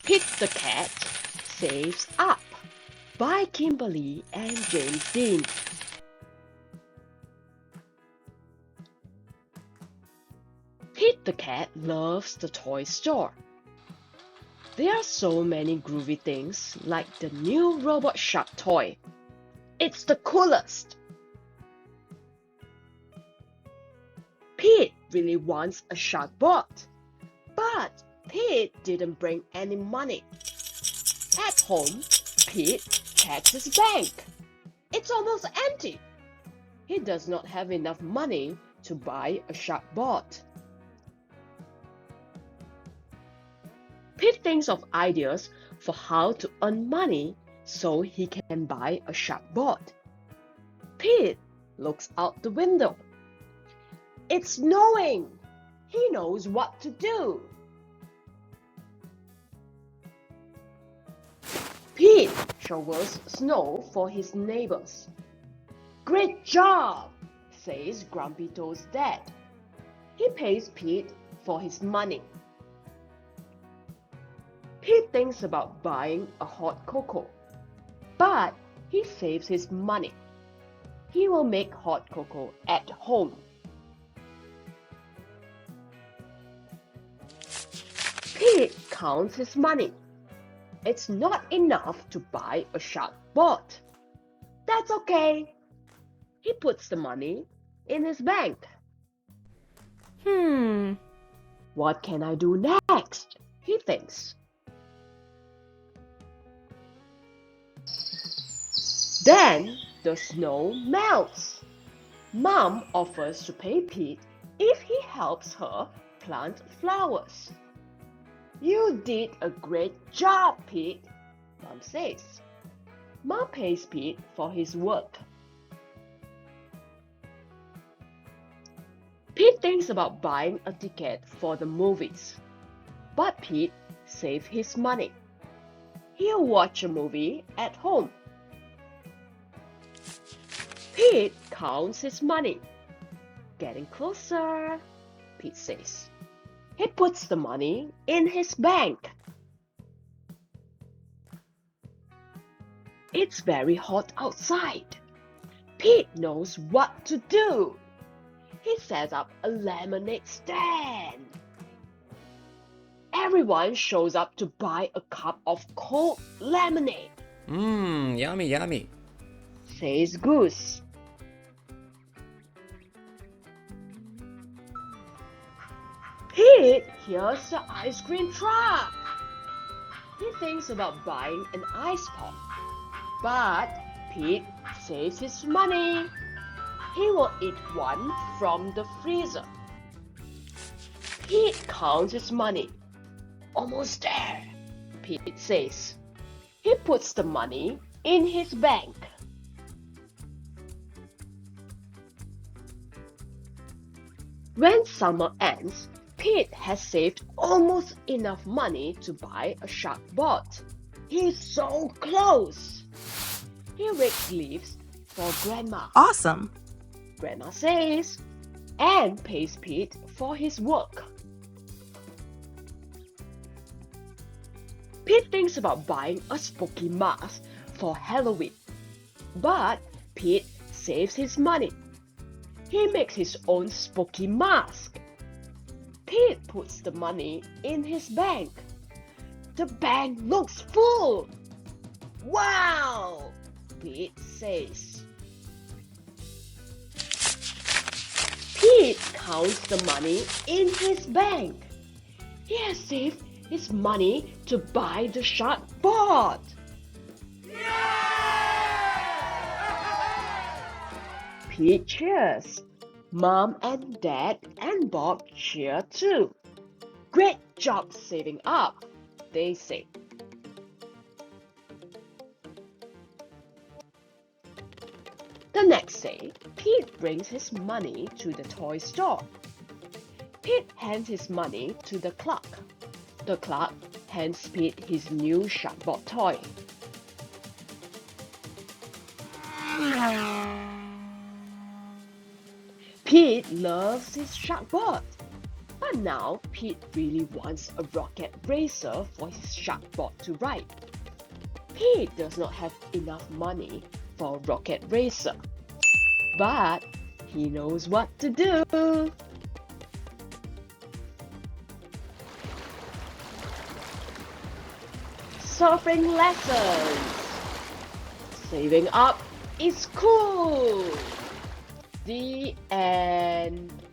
Pete the Cat Saves Up by Kimberly and James Dean. Pete the Cat loves the toy store. There are so many groovy things like the new robot shark toy. It's the coolest! Pete really wants a Sharkbot, but Pete didn't bring any money. At home, Pete checks his bank. It's almost empty. He does not have enough money to buy a Sharkbot. Pete thinks of ideas for how to earn money so he can buy a Sharkbot. Pete looks out the window. It's snowing! He knows what to do. Pete shovels snow for his neighbors. Great job, says Grumpy Toad's dad. He pays Pete for his money. Pete thinks about buying a hot cocoa, but he saves his money. He will make hot cocoa at home. Pete counts his money. It's not enough to buy a Sharkbot. That's okay. He puts the money in his bank. What can I do next? He thinks. Then the snow melts. Mom offers to pay Pete if he helps her plant flowers. You did a great job, Pete, Mom says. Mom pays Pete for his work. Pete thinks about buying a ticket for the movies, but Pete saves his money. He'll watch a movie at home. Pete counts his money. Getting closer, Pete says. He puts the money in his bank. It's very hot outside. Pete knows what to do. He sets up a lemonade stand. Everyone shows up to buy a cup of cold lemonade. Yummy, yummy, says Goose. Pete hears the ice cream truck. He thinks about buying an ice pop, but Pete saves his money. He will eat one from the freezer. Pete counts his money. Almost there, Pete says. He puts the money in his bank. When summer ends, Pete has saved almost enough money to buy a Sharkbot. He's so close. He rakes leaves for Grandma. Awesome! Grandma says, and pays Pete for his work. Pete thinks about buying a spooky mask for Halloween, but Pete saves his money. He makes his own spooky mask. Pete puts the money in his bank. The bank looks full. Wow, Pete says. Pete counts the money in his bank. He has saved his money to buy the Sharkbot. Pete cheers. Mom and Dad and Bob cheer too. Great job saving up, they say. The next day, Pete brings his money to the toy store. Pete hands his money to the clerk. The clerk hands Pete his new Sharkbot toy. Pete loves his Sharkbot, But now Pete really wants a rocket racer for his Sharkbot to ride. Pete does not have enough money for a rocket racer, but he knows what to do. Surfing lessons. Saving up is cool. The end.